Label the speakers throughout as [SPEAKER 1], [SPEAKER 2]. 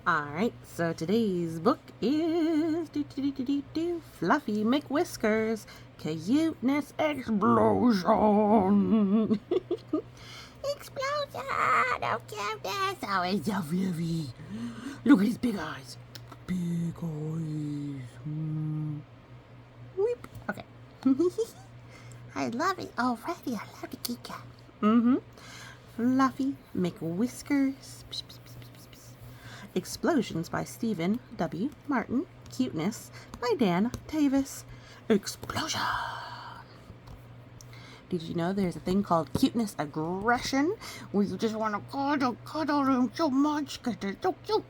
[SPEAKER 1] Alright, so today's book is Fluffy McWhiskers Cuteness Explosion. Explosion of cuteness. Oh, it's so fluffy. Look at his big eyes. Big eyes. Weep. Okay. I love it already. I love the kitty cat. Fluffy McWhiskers Explosions by Stephen W. Martin. Cuteness by Dan Tavis. Explosion! Did you know there's a thing called cuteness aggression, where you just want to cuddle them so much because they're so cute?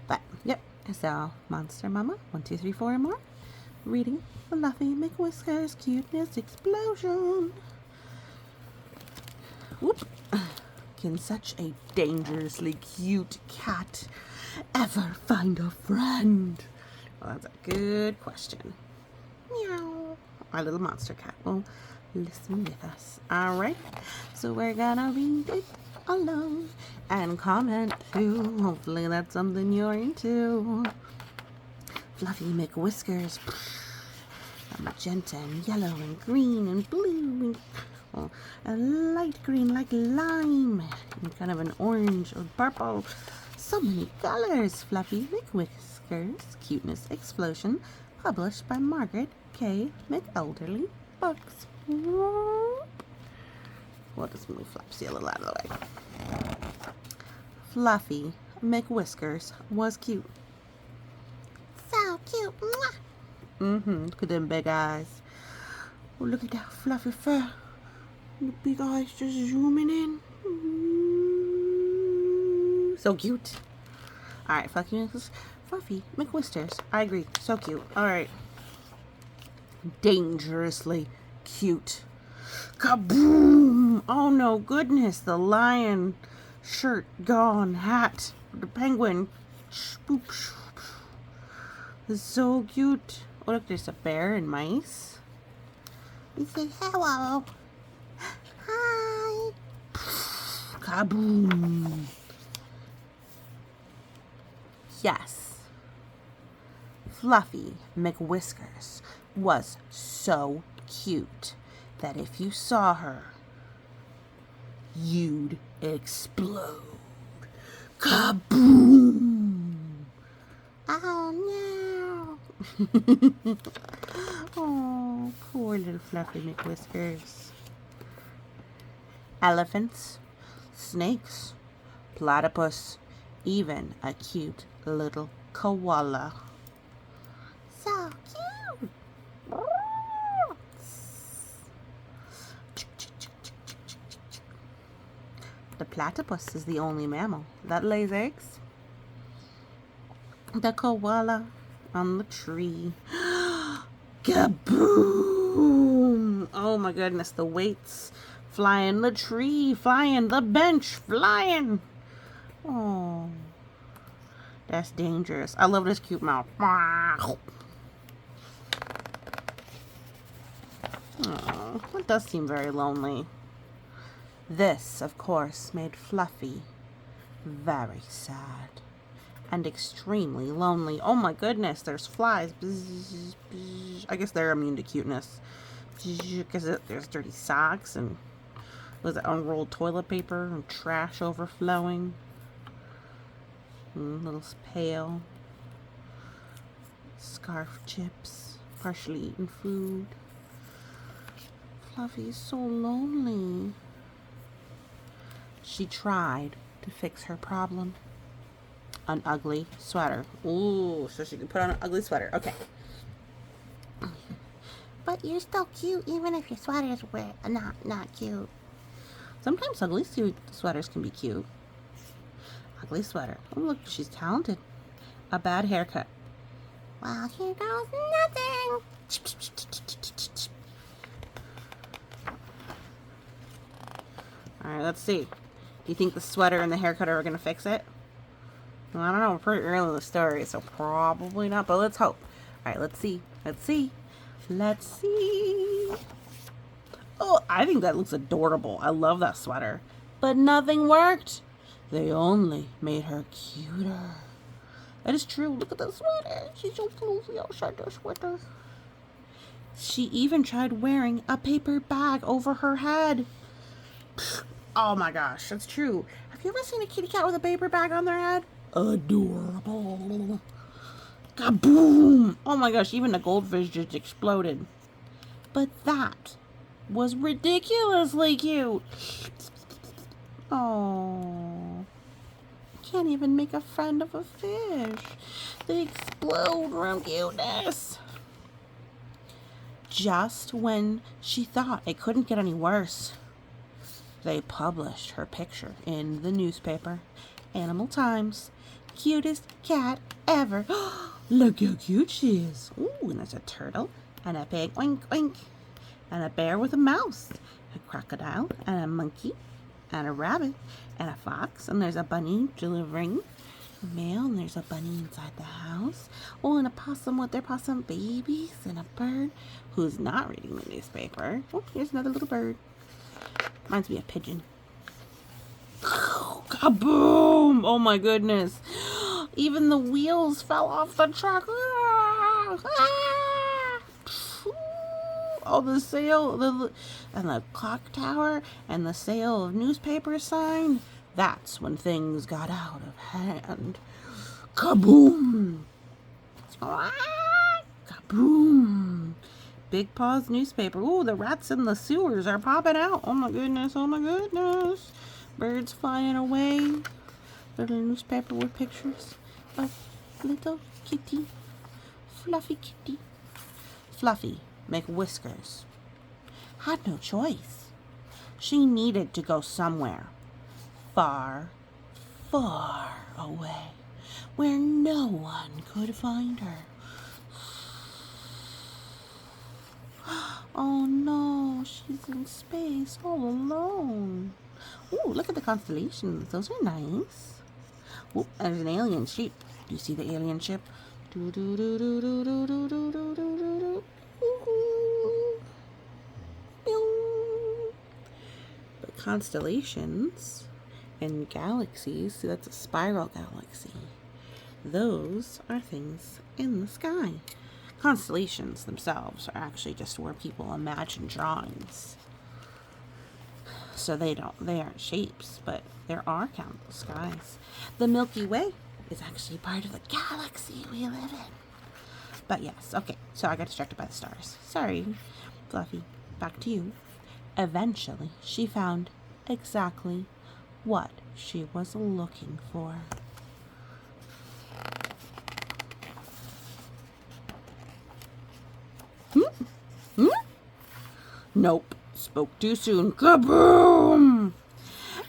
[SPEAKER 1] But, yep, so Monster Mama, 1, 2, 3, 4 and more, reading Fluffy McWhiskers Cuteness Explosion. Whoops. Can such a dangerously cute cat ever find a friend? Well, that's a good question. Meow. Our little monster cat will listen with us. Alright, so we're gonna read it alone and comment too. Hopefully that's something you're into. Fluffy McWhiskers. Magenta and yellow and green and blue and a light green like lime and kind of an orange or purple. So many colors. Fluffy McWhiskers Cuteness Explosion, published by Margaret K. McElderry Books. We'll just move Flopsy a little out of the way. Fluffy McWhiskers was cute. So cute. Look at them big eyes. Oh, look at that fluffy fur. The big eyes just zooming in. So cute. Alright, Fluffy McWhiskers. I agree. So cute. Alright. Dangerously cute. Kaboom! Oh no, goodness. The lion shirt gone. Hat. The penguin. It's so cute. Oh, look, there's a bear and mice. He said hello. Hi. Kaboom. Yes. Fluffy McWhiskers was so cute that if you saw her, you'd explode. Kaboom. Oh no. Oh, poor little Fluffy McWhiskers. Elephants, snakes, platypus, even a cute little koala. So cute. The platypus is the only mammal that lays eggs. The koala on the tree. Kaboom! Oh my goodness, the weights flying, the tree flying, the bench flying. Oh, that's dangerous. I love this cute mouth. Oh, it does seem very lonely. This, of course, made Fluffy very sad and extremely lonely. Oh my goodness, there's flies. Bzz, bzz. I guess they're immune to cuteness. Because there's dirty socks and was it unrolled toilet paper and trash overflowing. Little pail. Scarf chips. Partially eaten food. Fluffy is so lonely. She tried to fix her problem. An ugly sweater. Ooh, so she can put on an ugly sweater. Okay. But you're still cute even if your sweater is not cute. Sometimes ugly sweaters can be cute. Ugly sweater. Oh, look, she's talented. A bad haircut. Well, here goes nothing. Alright, let's see. Do you think the sweater and the haircut are going to fix it? Well, I don't know. We're pretty early in the story, so probably not. But let's hope. Alright, let's see. Let's see. Let's see. Oh, I think that looks adorable. I love that sweater. But nothing worked. they only made her cuter. That is true. Look at the sweater. She's so floofy outside the sweater. She even tried wearing a paper bag over her head. Oh my gosh, that's true. Have you ever seen a kitty cat with a paper bag on their head? Adorable. Kaboom! Oh my gosh, even the goldfish just exploded. But that was ridiculously cute. Oh, can't even make a friend of a fish. They explode from cuteness. Just when she thought it couldn't get any worse, they published her picture in the newspaper. Animal Times. Cutest cat ever. Look how cute she is. Ooh, and there's a turtle and a pig, oink, oink, and a bear with a mouse, a crocodile and a monkey, and a rabbit and a fox, and there's a bunny delivering mail, and there's a bunny inside the house. Oh, and a possum with their possum babies, and a bird who's not reading the newspaper. Oh, here's another little bird. Reminds me of a pigeon. Kaboom! Oh my goodness. Even the wheels fell off the truck. Oh, the sale, and the clock tower, and the sale of newspaper sign. That's when things got out of hand. Kaboom! Kaboom! Big Paws newspaper. Ooh, the rats in the sewers are popping out. Oh my goodness, oh my goodness. Birds flying away. Little newspaper with pictures of little kitty. Fluffy kitty. Fluffy McWhiskers had no choice. She needed to go somewhere far, far away, where no one could find her. Oh no, she's in space all alone. Ooh, look at the constellations. Those are nice. Ooh, there's an alien ship. Do you see the alien ship? Do do do do do do do do do do do. But constellations and galaxies, see, that's a spiral galaxy. Those are things in the sky. Constellations themselves are actually just where people imagine drawings. So they aren't shapes, but there are countless skies. The Milky Way is actually part of the galaxy we live in. But yes, okay, so I got distracted by the stars. Sorry, Fluffy, back to you. Eventually, she found exactly what she was looking for. Nope. Spoke too soon. Kaboom!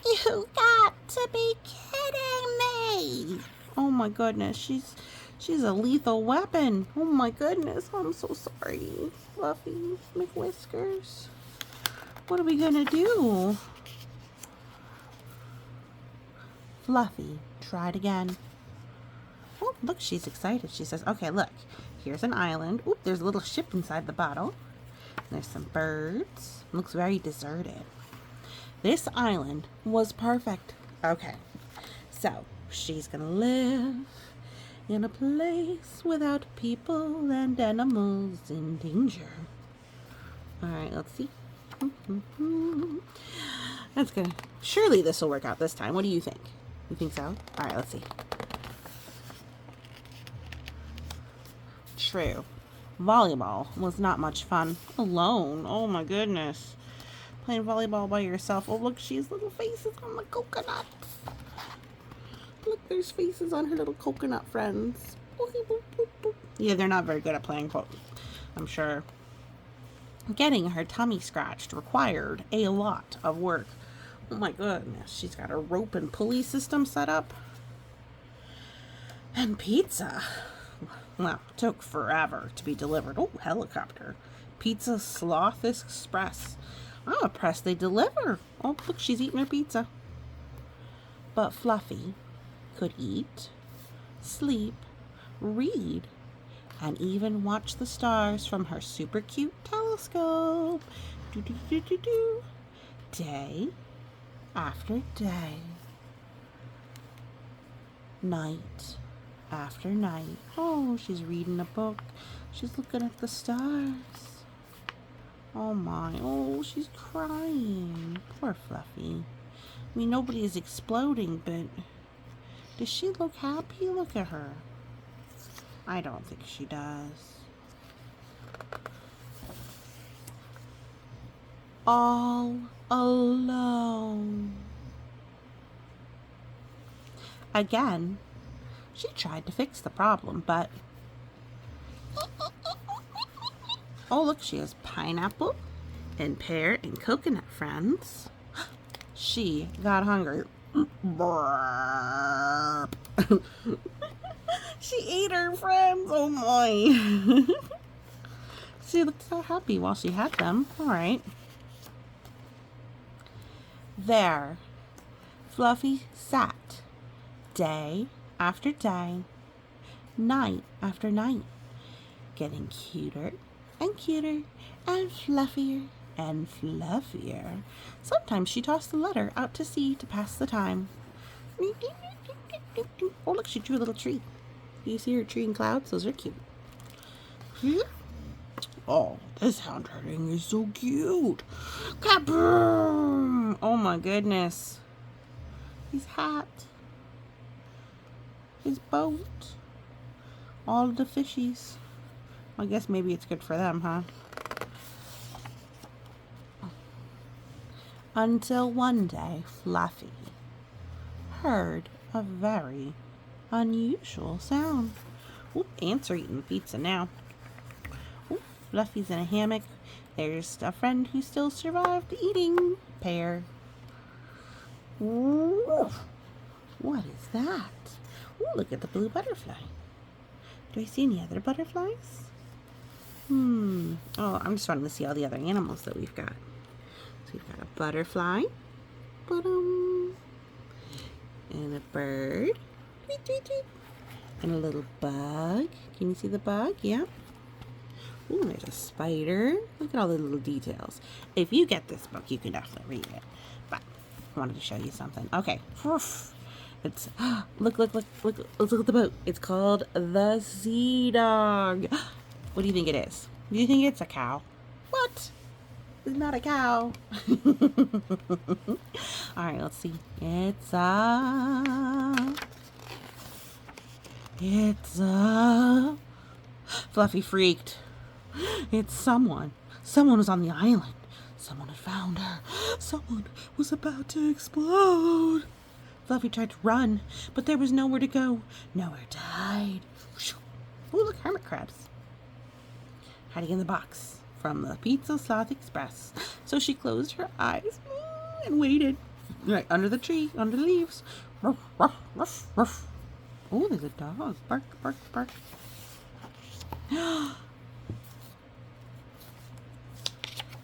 [SPEAKER 1] You got to be kidding me! Oh my goodness, she's a lethal weapon. Oh my goodness, I'm so sorry. Fluffy McWhiskers. What are we gonna do? Fluffy tried again. Oh, look, she's excited. She says, okay, look, here's an island. Oop, there's a little ship inside the bottle. There's some birds. Looks very deserted. This island was perfect. Okay, so she's gonna live in a place without people and animals in danger. All right, let's see. That's gonna, surely this will work out this time. What do you think? You think so? All right, let's see. True. Volleyball was not much fun alone. Oh my goodness. Playing volleyball by yourself. Oh, look, she has little faces on the coconuts. Look, there's faces on her little coconut friends. Yeah, they're not very good at playing quote, I'm sure. Getting her tummy scratched required a lot of work. Oh my goodness. She's got a rope and pulley system set up. And pizza. Well, it took forever to be delivered. Oh, helicopter. Pizza Sloth Express. I'm impressed they deliver. Oh, look, she's eating her pizza. But Fluffy could eat, sleep, read, and even watch the stars from her super cute telescope. Do. Day after day. Night after night. Oh, she's reading a book. She's looking at the stars. Oh my, oh, she's crying. Poor Fluffy. I mean, nobody is exploding, but does she look happy? Look at her. I don't think she does. All alone. Again, she tried to fix the problem, but... Oh, look, she has pineapple and pear and coconut friends. She got hungry. She ate her friends. Oh my. She looked so happy while she had them. All right. There, Fluffy sat day after day, night after night, getting cuter and cuter and fluffier and fluffier. Sometimes she tossed the letter out to sea to pass the time. Oh, look, she drew a little tree. Do you see her tree and clouds? Those are cute. Oh, this handwriting is so cute. Kaboom! Oh my goodness. His hat. His boat. All the fishies. I guess maybe it's good for them, huh? Until one day, Fluffy heard a very unusual sound. Oop, ants are eating pizza now. Oop, Fluffy's in a hammock. There's a friend who still survived eating pear. Ooh, what is that? Ooh, look at the blue butterfly. Do I see any other butterflies? Oh, I'm just wanting to see all the other animals that we've got. So we've got a butterfly. Ba-dum. And a bird. Tweet, tweet, tweet. And a little bug. Can you see the bug? Yeah. Ooh, there's a spider. Look at all the little details. If you get this book, you can definitely read it. But I wanted to show you something. Okay. It's look at the boat. It's called the Sea Dog. What do you think it is? Do you think it's a cow? What? It's not a cow. All right, let's see. It's a Fluffy freaked. It's someone. Someone was on the island. Someone had found her. Someone was about to explode. Fluffy tried to run, but there was nowhere to go. Nowhere to hide. Oh, look, hermit crabs. Hiding in the box from the Pizza Sloth Express. So she closed her eyes and waited. Right under the tree, under the leaves. Ruff, ruff, ruff, ruff. Oh, there's a dog. Bark, bark, bark.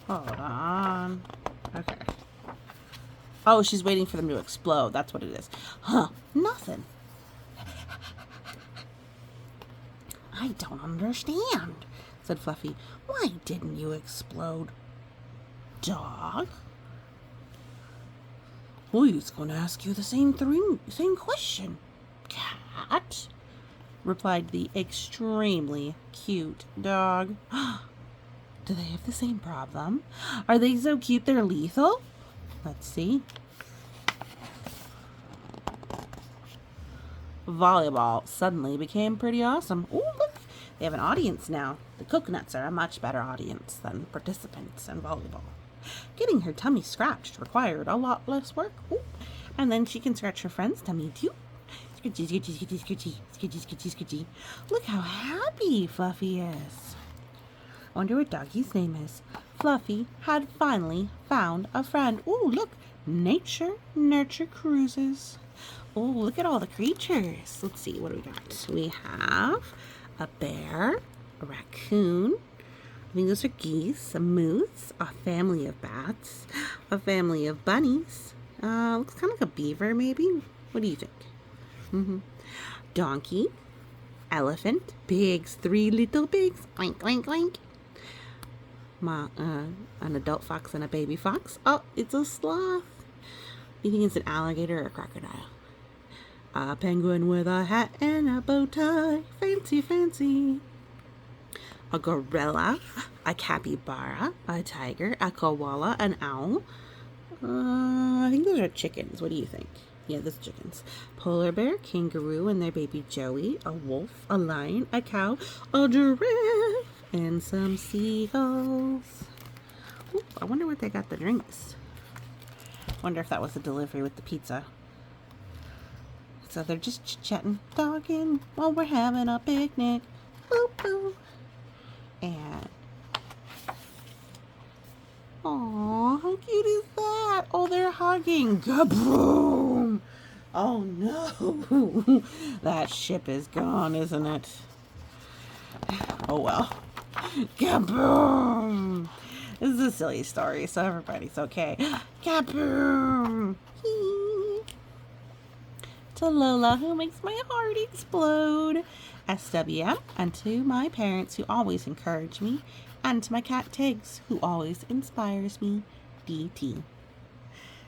[SPEAKER 1] Hold on. Okay. Oh, she's waiting for them to explode. That's what it is. Huh. Nothing. I don't understand, said Fluffy. Why didn't you explode? Dog? Well, he's going to ask you the same question. Cat? Replied the extremely cute dog. Do they have the same problem? Are they so cute they're lethal? Let's see. Volleyball suddenly became pretty awesome. Oh, look, they have an audience now. The coconuts are a much better audience than participants in volleyball. Getting her tummy scratched required a lot less work. Ooh, and then she can scratch her friend's tummy too. Scratchy, scratchy, scratchy, scratchy, scratchy, scratchy, scratchy. Look how happy Fluffy is. I wonder what Doggy's name is. Fluffy had finally found a friend. Ooh, look, Nature Nurture Cruises. Oh, look at all the creatures. Let's see, what do we got? We have a bear, a raccoon, I think those are geese, a moose, a family of bats, a family of bunnies. Looks kind of like a beaver, maybe. What do you think? Donkey, elephant, pigs, 3 little pigs, oink, oink, oink. An adult fox and a baby fox. Oh, it's a sloth. You think it's an alligator or a crocodile? A penguin with a hat and a bow tie. Fancy, fancy. A gorilla, a capybara, a tiger, a koala, an owl. I think those are chickens. What do you think? Yeah, those are chickens. Polar bear, kangaroo and their baby Joey, a wolf, a lion, a cow, a giraffe, and some seagulls. Ooh, I wonder what they got the drinks. Wonder if that was the delivery with the pizza. So they're just chit-chatting, talking while we're having a picnic. Boop, boop. And aw, how cute is that? Oh, they're hugging. Kaboom! Oh no, that ship is gone, isn't it? Oh well. Kaboom! This is a silly story, so everybody's okay. Kaboom! To Lola, who makes my heart explode. SWM, and to my parents who always encourage me, and to my cat Tiggs, who always inspires me, DT.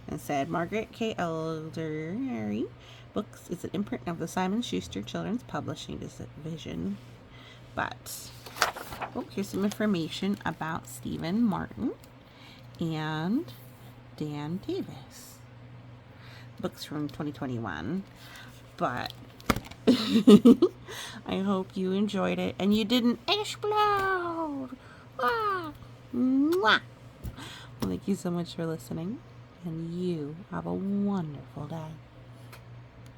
[SPEAKER 1] And said Margaret K. McElderry Books is an imprint of the Simon Schuster Children's Publishing Division. But, oh, here's some information about Stephen Martin and Dan Tavis. Books from 2021. But I hope you enjoyed it and you didn't explode. Ah. Mwah. Well, thank you so much for listening, and you have a wonderful day.